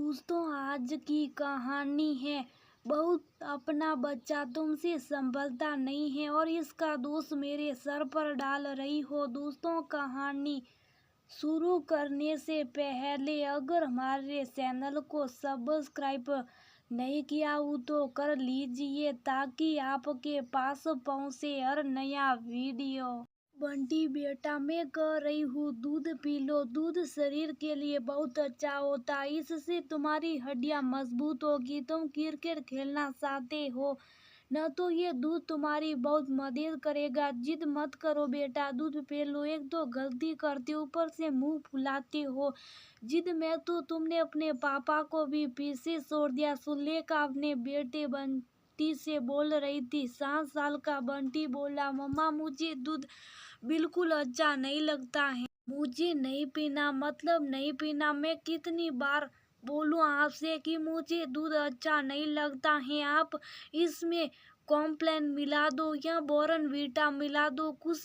दोस्तों, आज की कहानी है। बहुत अपना बच्चा तुमसे संभलता नहीं है और इसका दोष मेरे सर पर डाल रही हो। दोस्तों, कहानी शुरू करने से पहले अगर हमारे चैनल को सब्सक्राइब नहीं किया हो तो कर लीजिए ताकि आपके पास पहुंचे हर नया वीडियो। बंटी बेटा, मैं कह रही हूँ दूध पी लो। दूध शरीर के लिए बहुत अच्छा होता है, इससे तुम्हारी हड्डियाँ मजबूत होगी। तुम क्रिकेट खेलना चाहते हो न, तो ये दूध तुम्हारी बहुत मदद करेगा। जिद मत करो बेटा, दूध पी लो। एक तो गलती करते हो, ऊपर से मुंह फुलाते हो। जिद में तो तुमने अपने पापा को भी पीछे छोड़ दिया। सुलेखा अपने बेटे बंटी से बोल रही थी। 7 साल का बंटी बोला, मम्मा मुझे दूध बिल्कुल अच्छा नहीं लगता है। मुझे नहीं पीना मतलब नहीं पीना। मैं कितनी बार बोलूं आपसे कि मुझे दूध अच्छा नहीं लगता है। आप इसमें कॉम्प्लेन मिला दो या बोर्नवीटा मिला दो, कुछ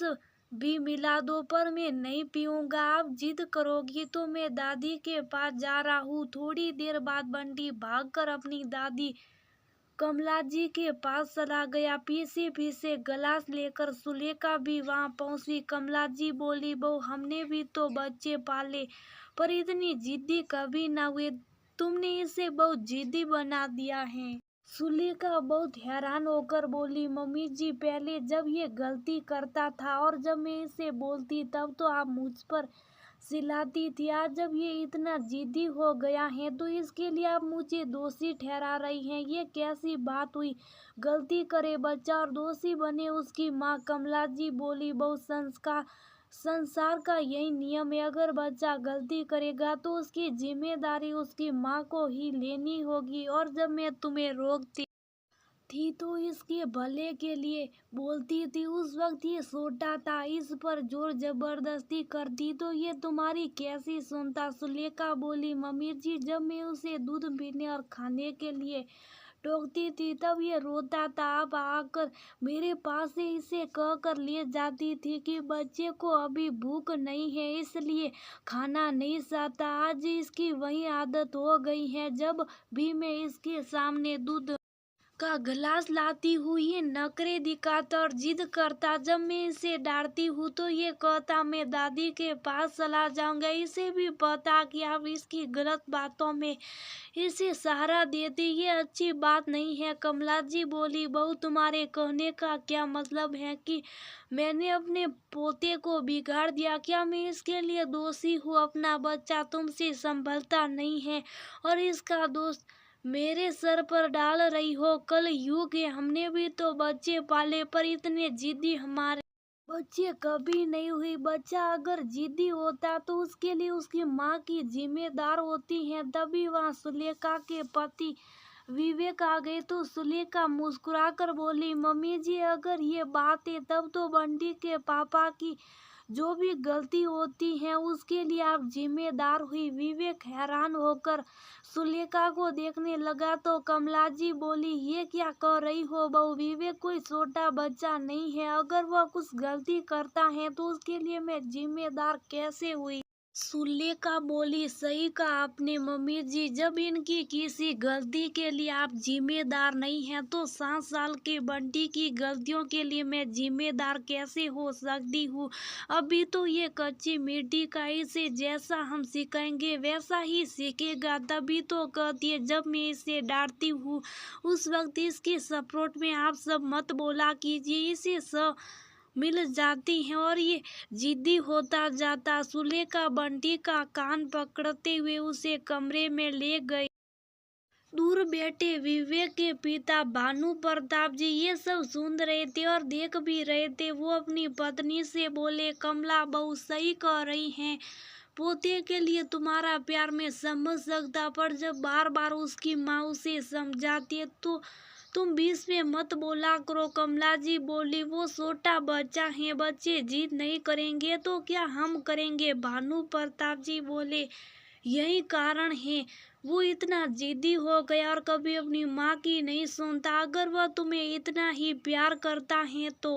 भी मिला दो, पर मैं नहीं पीऊंगा। आप जिद करोगी तो मैं दादी के पास जा रहा हूँ। थोड़ी देर बाद बंटी भागकर अपनी दादी कमला जी के पास चला गया। पीछे पीछे गिलास लेकर सुलेखा भी वहां पहुंची। कमला जी बोली, बहू हमने भी तो बच्चे पाले पर इतनी जिद्दी कभी ना हुए। तुमने इसे बहुत जिद्दी बना दिया है। सुलेखा बहुत हैरान होकर बोली, मम्मी जी पहले जब ये गलती करता था और जब मैं इसे बोलती तब तो आप मुझ पर चिल्लाती थी। आज जब ये इतना जिद्दी हो गया है तो इसके लिए आप मुझे दोषी ठहरा रही हैं। ये कैसी बात हुई? गलती करे बच्चा और दोषी बने उसकी माँ। कमला जी बोली, बहुत संसार का यही नियम है। अगर बच्चा गलती करेगा तो उसकी जिम्मेदारी उसकी माँ को ही लेनी होगी। और जब मैं तुम्हें रोकती थी तो इसके भले के लिए बोलती थी। उस वक्त ये छोटा था, इस पर जोर जबरदस्ती करती तो ये तुम्हारी कैसी सुनता। सुलेखा बोली, मम्मी जी जब मैं उसे दूध पीने और खाने के लिए टोकती थी तब ये रोता था। अब आकर मेरे पास से इसे कहकर ले जाती थी कि बच्चे को अभी भूख नहीं है इसलिए खाना नहीं चाहता। आज इसकी वही आदत हो गई है। जब भी मैं इसके सामने दूध का गिलास लाती हूँ ये नखरे दिखाता और जिद करता। जब मैं इसे डांटती हूँ तो ये कहता मैं दादी के पास चला जाऊंगा। इसे भी पता कि आप इसकी गलत बातों में इसे सहारा देती, ये अच्छी बात नहीं है। कमला जी बोली, बहू तुम्हारे कहने का क्या मतलब है कि मैंने अपने पोते को बिगाड़ दिया? क्या मैं इसके लिए दोषी हूँ? अपना बच्चा तुमसे संभलता नहीं है और इसका दोष मेरे सर पर डाल रही हो। कल युग है, हमने भी तो बच्चे पाले पर इतने जिद्दी हमारे बच्चे कभी नहीं हुई। बच्चा अगर जिद्दी होता तो उसके लिए उसकी माँ की जिम्मेदार होती है। तभी वहाँ सुलेखा के पति विवेक आ गए तो सुलेखा मुस्कुराकर बोली, मम्मी जी अगर ये बात है तब तो बंटी के पापा की जो भी गलती होती है उसके लिए आप जिम्मेदार हुई। विवेक हैरान होकर सुलेखा को देखने लगा तो कमला जी बोली, ये क्या कह रही हो बहू? विवेक कोई छोटा बच्चा नहीं है। अगर वह कुछ गलती करता है तो उसके लिए मैं जिम्मेदार कैसे हुई? सुलेखा बोली, सही कहा आपने मम्मी जी। जब इनकी किसी गलती के लिए आप जिम्मेदार नहीं हैं तो 7 साल के बंटी की गलतियों के लिए मैं जिम्मेदार कैसे हो सकती हूँ? अभी तो ये कच्ची मिट्टी का, इसे जैसा हम सिखाएंगे वैसा ही सीखेगा। तभी तो कहती है जब मैं इसे डांटती हूँ उस वक्त इसके सपोर्ट में आप सब मत बोला कीजिए। इसे सब मिल जाती हैं और ये जिद्दी होता जाता। सुलेखा बंटी का कान पकड़ते हुए उसे कमरे में ले गई। दूर बैठे विवेक के पिता भानु प्रताप जी ये सब सुन रहे थे और देख भी रहे थे। वो अपनी पत्नी से बोले, कमला बहू सही कह रही हैं। पोते के लिए तुम्हारा प्यार मैं समझ सकता, पर जब बार बार उसकी माँ उसे समझाती है तो तुम बीच में मत बोला करो। कमला जी बोली, वो छोटा बच्चा है, बच्चे जिद नहीं करेंगे तो क्या हम करेंगे? भानु प्रताप जी बोले, यही कारण है वो इतना जिद्दी हो गया और कभी अपनी माँ की नहीं सुनता। अगर वह तुम्हें इतना ही प्यार करता है तो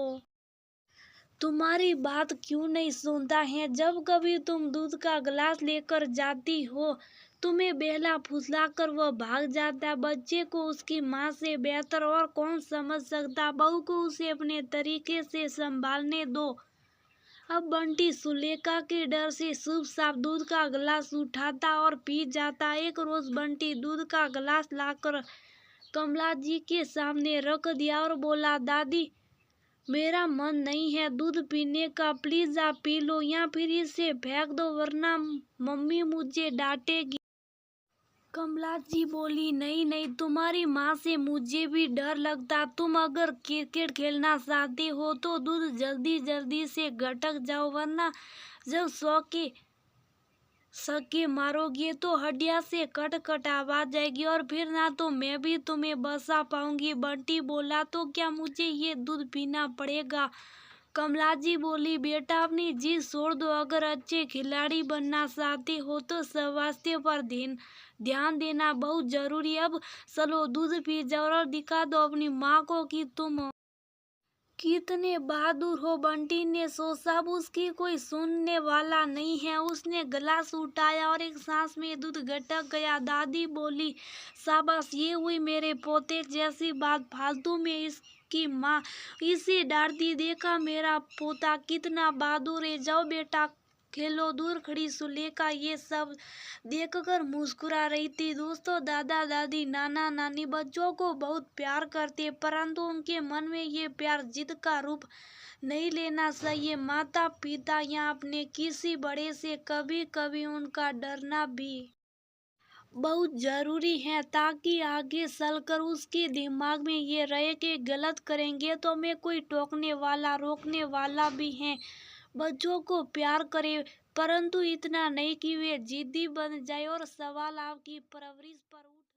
तुम्हारी बात क्यों नहीं सुनता है? जब कभी तुम दूध का गिलास लेकर जाती हो तुम्हें बेला फुसलाकर वह भाग जाता। बच्चे को उसकी माँ से बेहतर और कौन समझ सकता। बहू को उसे अपने तरीके से संभालने दो। अब बंटी सुलेखा के डर से शुभ साफ दूध का गिलास उठाता और पी जाता। एक रोज बंटी दूध का गिलास लाकर कमला जी के सामने रख दिया और बोला, दादी मेरा मन नहीं है दूध पीने का, प्लीज आप पी लो या फिर इसे फेंक दो वरना मम्मी मुझे डांटेगी। कमला जी बोली, नहीं नहीं, तुम्हारी माँ से मुझे भी डर लगता। तुम अगर क्रिकेट खेलना चाहते हो तो दूध जल्दी जल्दी से गटक जाओ वरना जब सके मारोगे तो हड्डियां से कट कट आवाज जाएगी और फिर ना तो मैं भी तुम्हें बचा पाऊंगी। बंटी बोला, तो क्या मुझे ये दूध पीना पड़ेगा? कमला जी बोली, बेटा अपनी जिद छोड़ दो। अगर अच्छे खिलाड़ी बनना चाहते हो तो स्वास्थ्य पर ध्यान देना बहुत जरूरी है। अब चलो दूध पी जाओ और दिखा दो अपनी माँ को कि तुम कितने बहादुर हो। बंटी ने सोचा अब उसकी कोई सुनने वाला नहीं है। उसने गिलास उठाया और एक सांस में दूध गटक गया। दादी बोली, शाबाश, ये हुई मेरे पोते जैसी बात। फालतू में इसकी माँ इसे डांटती। देखा मेरा पोता कितना बहादुर है। जाओ बेटा खेलो। दूर खड़ी सुलेखा ये सब देखकर मुस्कुरा रही थी। दोस्तों, दादा दादी नाना नानी बच्चों को बहुत प्यार करते, परंतु उनके मन में ये प्यार जिद का रूप नहीं लेना चाहिए। माता पिता या अपने किसी बड़े से कभी कभी उनका डरना भी बहुत जरूरी है, ताकि आगे चलकर उसके दिमाग में ये रहे कि गलत करेंगे तो हमें कोई टोकने वाला रोकने वाला भी है। बच्चों को प्यार करे, परंतु इतना नहीं कि वे जिद्दी बन जाए और सवाल आपकी परवरिश पर